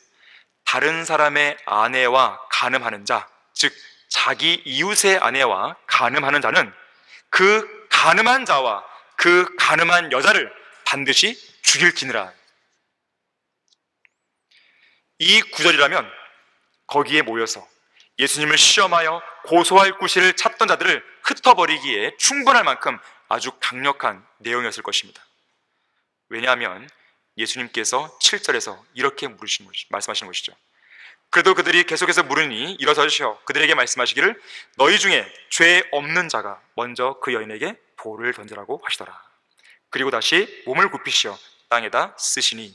다른 사람의 아내와 간음하는 자, 즉 자기 이웃의 아내와 간음하는 자는 그 간음한 자와 그 간음한 여자를 반드시 죽일지니라. 이 구절이라면 거기에 모여서 예수님을 시험하여 고소할 구실을 찾던 자들을 흩어버리기에 충분할 만큼 아주 강력한 내용이었을 것입니다. 왜냐하면 예수님께서 7절에서 이렇게 말씀하시는 것이죠. 그래도 그들이 계속해서 물으니 일어서시어 그들에게 말씀하시기를 너희 중에 죄 없는 자가 먼저 그 여인에게 돌을 던지라고 하시더라. 그리고 다시 몸을 굽히시어 땅에다 쓰시니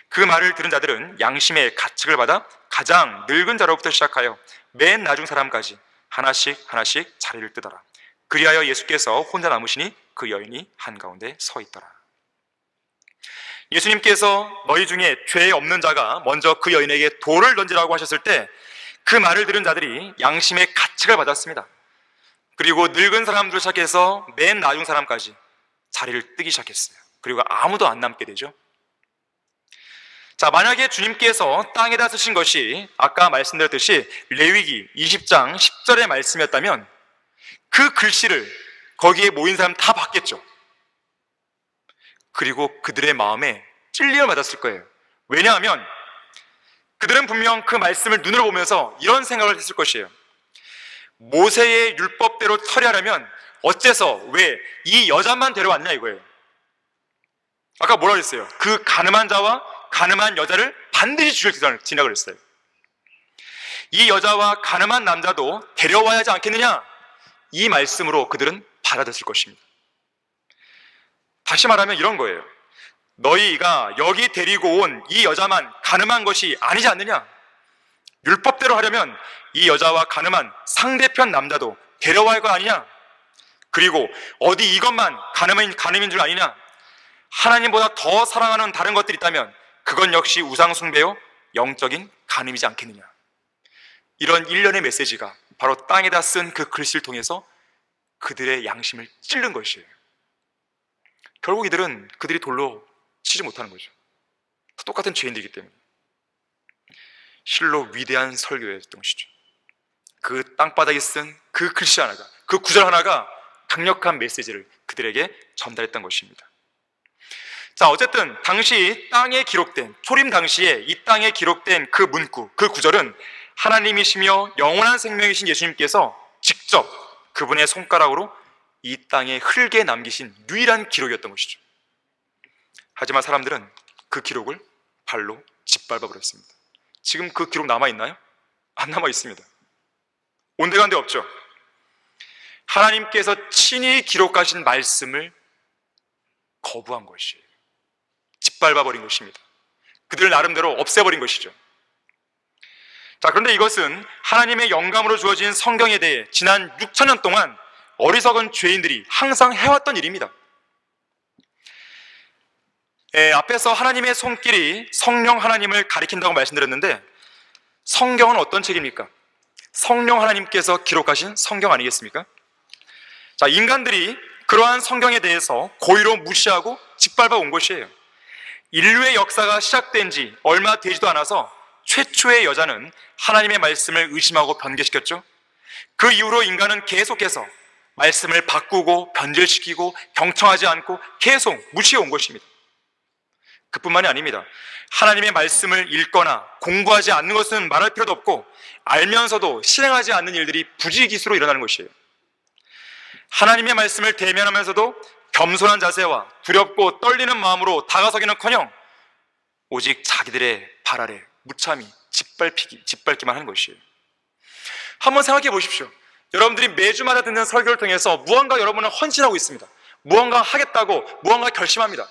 그 말을 들은 자들은 양심의 가책을 받아 가장 늙은 자로부터 시작하여 맨 나중 사람까지 하나씩 자리를 뜨더라. 그리하여 예수께서 혼자 남으시니 그 여인이 한가운데 서 있더라. 예수님께서 너희 중에 죄 없는 자가 먼저 그 여인에게 돌을 던지라고 하셨을 때 그 말을 들은 자들이 양심의 가책을 받았습니다. 그리고 늙은 사람들 시작해서 맨 나중 사람까지 자리를 뜨기 시작했어요. 그리고 아무도 안 남게 되죠. 자, 만약에 주님께서 땅에다 쓰신 것이 아까 말씀드렸듯이 레위기 20장 10절의 말씀이었다면 그 글씨를 거기에 모인 사람 다 봤겠죠. 그리고 그들의 마음에 찔림을 받았을 거예요. 왜냐하면 그들은 분명 그 말씀을 눈으로 보면서 이런 생각을 했을 것이에요. 모세의 율법대로 처리하려면 어째서 왜 이 여자만 데려왔냐 이거예요. 아까 뭐라 그랬어요? 그 간음한 자와 간음한 여자를 반드시 죽일 지나고 그랬어요. 이 여자와 간음한 남자도 데려와야 하지 않겠느냐? 이 말씀으로 그들은 받아들였을 것입니다. 다시 말하면 이런 거예요. 너희가 여기 데리고 온 이 여자만 간음한 것이 아니지 않느냐? 율법대로 하려면 이 여자와 간음한 상대편 남자도 데려와야 할 거 아니냐? 그리고 어디 이것만 간음인 줄 아니냐? 하나님보다 더 사랑하는 다른 것들이 있다면 그건 역시 우상 숭배요 영적인 간음이지 않겠느냐? 이런 일련의 메시지가 바로 땅에다 쓴 그 글씨를 통해서 그들의 양심을 찔른 것이에요. 결국 이들은 그들이 돌로 치지 못하는 거죠. 똑같은 죄인들이기 때문에. 실로 위대한 설교였던 것이죠. 그 땅바닥에 쓴 그 글씨 하나가, 그 구절 하나가 강력한 메시지를 그들에게 전달했던 것입니다. 자, 어쨌든 당시 땅에 기록된, 초림 당시에 이 땅에 기록된 그 문구, 그 구절은 하나님이시며 영원한 생명이신 예수님께서 직접 그분의 손가락으로 이 땅의 흙에 남기신 유일한 기록이었던 것이죠. 하지만 사람들은 그 기록을 발로 짓밟아 버렸습니다. 지금 그 기록 남아있나요? 안 남아있습니다. 온데간데 없죠. 하나님께서 친히 기록하신 말씀을 거부한 것이에요. 짓밟아 버린 것입니다. 그들 나름대로 없애버린 것이죠. 자, 그런데 이것은 하나님의 영감으로 주어진 성경에 대해 지난 6,000년 동안 어리석은 죄인들이 항상 해왔던 일입니다. 앞에서 하나님의 손길이 성령 하나님을 가리킨다고 말씀드렸는데 성경은 어떤 책입니까? 성령 하나님께서 기록하신 성경 아니겠습니까? 자, 인간들이 그러한 성경에 대해서 고의로 무시하고 짓밟아 온 것이에요. 인류의 역사가 시작된 지 얼마 되지도 않아서 최초의 여자는 하나님의 말씀을 의심하고 변개시켰죠. 그 이후로 인간은 계속해서 말씀을 바꾸고 변질시키고 경청하지 않고 계속 무시해 온 것입니다. 그뿐만이 아닙니다. 하나님의 말씀을 읽거나 공부하지 않는 것은 말할 필요도 없고 알면서도 실행하지 않는 일들이 부지기수로 일어나는 것이에요. 하나님의 말씀을 대면하면서도 겸손한 자세와 두렵고 떨리는 마음으로 다가서기는커녕 오직 자기들의 발 아래 무참히 짓밟기만 하는 것이에요. 한번 생각해 보십시오. 여러분들이 매주마다 듣는 설교를 통해서 무언가 여러분은 헌신하고 있습니다. 무언가 하겠다고 무언가 결심합니다.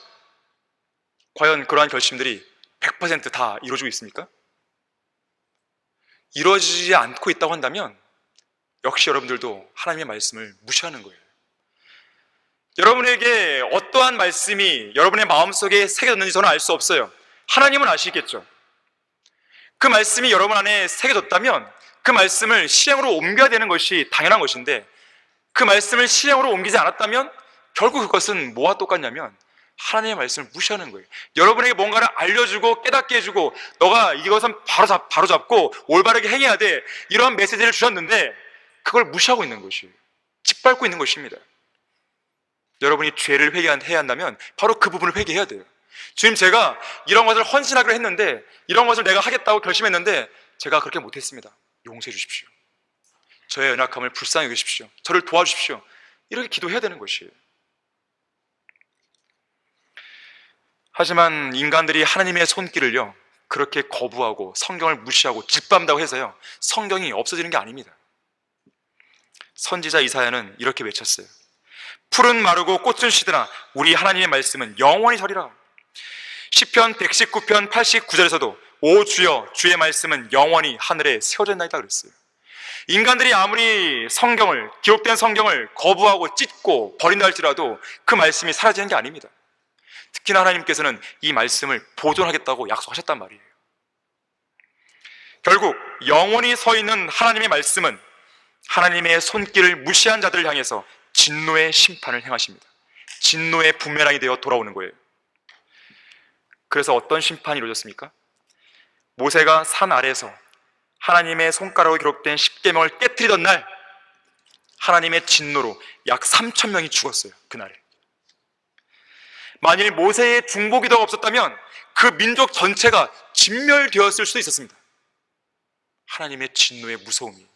과연 그러한 결심들이 100%다 이루어지고 있습니까? 이루어지지 않고 있다고 한다면 역시 여러분들도 하나님의 말씀을 무시하는 거예요. 여러분에게 어떠한 말씀이 여러분의 마음속에 새겨졌는지 저는 알 수 없어요. 하나님은 아시겠죠. 그 말씀이 여러분 안에 새겨졌다면 그 말씀을 실행으로 옮겨야 되는 것이 당연한 것인데, 그 말씀을 실행으로 옮기지 않았다면 결국 그것은 뭐와 똑같냐면 하나님의 말씀을 무시하는 거예요. 여러분에게 뭔가를 알려주고 깨닫게 해주고 너가 이것은 바로 잡고 올바르게 행해야 돼, 이러한 메시지를 주셨는데 그걸 무시하고 있는 것이에요. 짓밟고 있는 것입니다. 여러분이 죄를 해야 한다면 바로 그 부분을 회개해야 돼요. 주님, 제가 이런 것을 헌신하기로 했는데, 이런 것을 내가 하겠다고 결심했는데 제가 그렇게 못했습니다. 용서해 주십시오. 저의 연약함을 불쌍히 여기십시오. 저를 도와주십시오. 이렇게 기도해야 되는 것이에요. 하지만 인간들이 하나님의 손길을요, 그렇게 거부하고 성경을 무시하고 짓밟는다고 해서요 성경이 없어지는 게 아닙니다. 선지자 이사야는 이렇게 외쳤어요. 풀은 마르고 꽃은 시드나 우리 하나님의 말씀은 영원히 서리라. 시편 119편 89절에서도 오 주여 주의 말씀은 영원히 하늘에 세워져 있나이다 그랬어요. 인간들이 아무리 기록된 성경을 거부하고 찢고 버린다 할지라도 그 말씀이 사라지는 게 아닙니다. 특히나 하나님께서는 이 말씀을 보존하겠다고 약속하셨단 말이에요. 결국 영원히 서 있는 하나님의 말씀은 하나님의 손길을 무시한 자들을 향해서 진노의 심판을 행하십니다. 진노의 부메랑이 되어 돌아오는 거예요. 그래서 어떤 심판이 이루어졌습니까? 모세가 산 아래에서 하나님의 손가락으로 기록된 십계명을 깨트리던 날, 하나님의 진노로 약 3,000명이 죽었어요. 그날에. 만일 모세의 중보기도가 없었다면 그 민족 전체가 진멸되었을 수도 있었습니다. 하나님의 진노의 무서움이.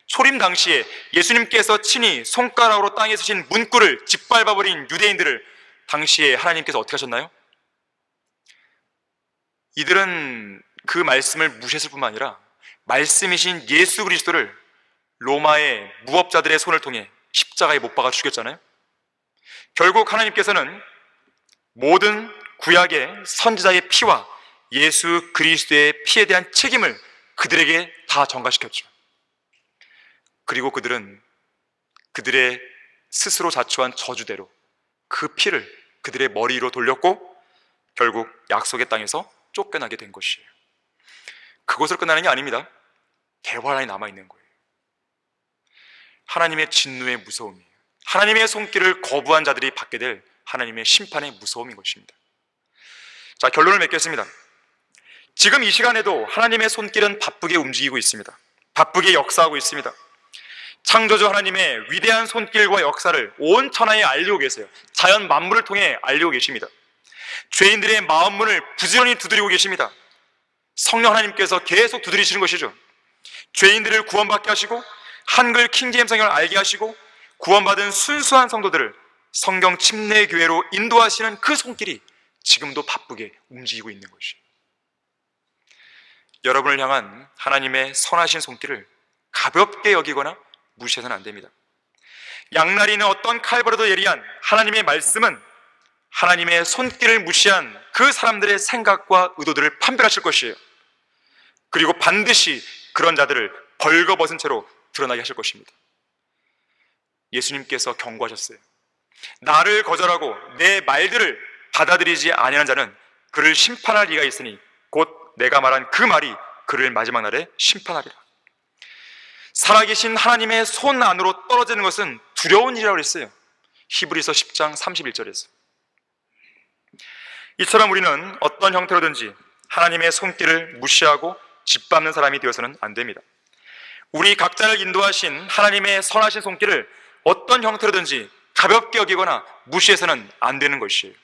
초림 당시에 예수님께서 친히 손가락으로 땅에 쓰신 문구를 짓밟아버린 유대인들을 당시에 하나님께서 어떻게 하셨나요? 이들은 그 말씀을 무시했을 뿐만 아니라 말씀이신 예수 그리스도를 로마의 무법자들의 손을 통해 십자가에 못 박아 죽였잖아요. 결국 하나님께서는 모든 구약의 선지자의 피와 예수 그리스도의 피에 대한 책임을 그들에게 다 전가시켰죠. 그리고 그들은 그들의 스스로 자초한 저주대로 그 피를 그들의 머리 위로 돌렸고 결국 약속의 땅에서 쫓겨나게 된 것이에요. 그것으로 끝나는 게 아닙니다. 대환란이 남아있는 거예요. 하나님의 진노의 무서움이, 하나님의 손길을 거부한 자들이 받게 될 하나님의 심판의 무서움인 것입니다. 자, 결론을 맺겠습니다. 지금 이 시간에도 하나님의 손길은 바쁘게 움직이고 있습니다. 바쁘게 역사하고 있습니다. 창조주 하나님의 위대한 손길과 역사를 온 천하에 알리고 계세요. 자연 만물을 통해 알리고 계십니다. 죄인들의 마음문을 부지런히 두드리고 계십니다. 성령 하나님께서 계속 두드리시는 것이죠. 죄인들을 구원받게 하시고 한글 킹제임스 성경을 알게 하시고 구원받은 순수한 성도들을 성경 침례 교회로 인도하시는 그 손길이 지금도 바쁘게 움직이고 있는 것이에요. 여러분을 향한 하나님의 선하신 손길을 가볍게 여기거나 무시해서는 안 됩니다. 양날이는 어떤 칼보라도 예리한 하나님의 말씀은 하나님의 손길을 무시한 그 사람들의 생각과 의도들을 판별하실 것이에요. 그리고 반드시 그런 자들을 벌거벗은 채로 드러나게 하실 것입니다. 예수님께서 경고하셨어요. 나를 거절하고 내 말들을 받아들이지 아니하는 자는 그를 심판할 이가 있으니 곧 내가 말한 그 말이 그를 마지막 날에 심판하리라. 살아계신 하나님의 손 안으로 떨어지는 것은 두려운 일이라고 했어요. 히브리서 10장 31절에서. 이처럼 우리는 어떤 형태로든지 하나님의 손길을 무시하고 짓밟는 사람이 되어서는 안 됩니다. 우리 각자를 인도하신 하나님의 선하신 손길을 어떤 형태로든지 가볍게 여기거나 무시해서는 안 되는 것이에요.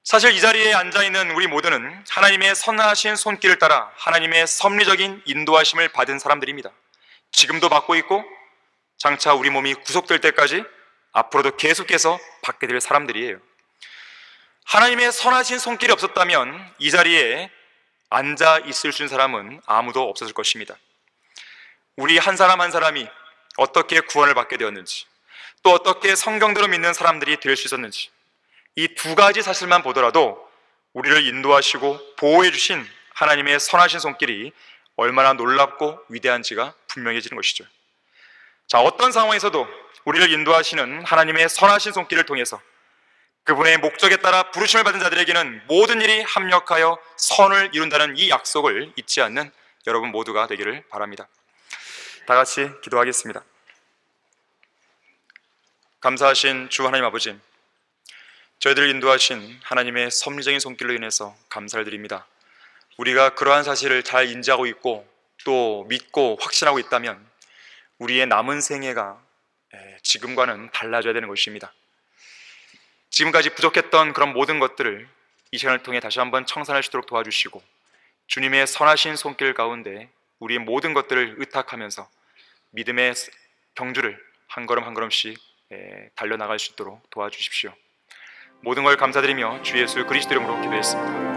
사실 이 자리에 앉아있는 우리 모두는 하나님의 선하신 손길을 따라 하나님의 섭리적인 인도하심을 받은 사람들입니다. 지금도 받고 있고 장차 우리 몸이 구속될 때까지 앞으로도 계속해서 받게 될 사람들이에요. 하나님의 선하신 손길이 없었다면 이 자리에 앉아 있을 수 있는 사람은 아무도 없었을 것입니다. 우리 한 사람 한 사람이 어떻게 구원을 받게 되었는지, 또 어떻게 성경대로 믿는 사람들이 될 수 있었는지, 이 두 가지 사실만 보더라도 우리를 인도하시고 보호해 주신 하나님의 선하신 손길이 얼마나 놀랍고 위대한지가 분명해지는 것이죠. 자, 어떤 상황에서도 우리를 인도하시는 하나님의 선하신 손길을 통해서 그분의 목적에 따라 부르심을 받은 자들에게는 모든 일이 합력하여 선을 이룬다는 이 약속을 잊지 않는 여러분 모두가 되기를 바랍니다. 다 같이 기도하겠습니다. 감사하신 주 하나님 아버지, 저희들을 인도하신 하나님의 섭리적인 손길로 인해서 감사를 드립니다. 우리가 그러한 사실을 잘 인지하고 있고 또 믿고 확신하고 있다면 우리의 남은 생애가 지금과는 달라져야 되는 것입니다. 지금까지 부족했던 그런 모든 것들을 이 시간을 통해 다시 한번 청산할 수 있도록 도와주시고, 주님의 선하신 손길 가운데 우리의 모든 것들을 의탁하면서 믿음의 경주를 한 걸음 한 걸음씩 달려나갈 수 있도록 도와주십시오. 모든 걸 감사드리며 주 예수 그리스도 이름으로 기도했습니다.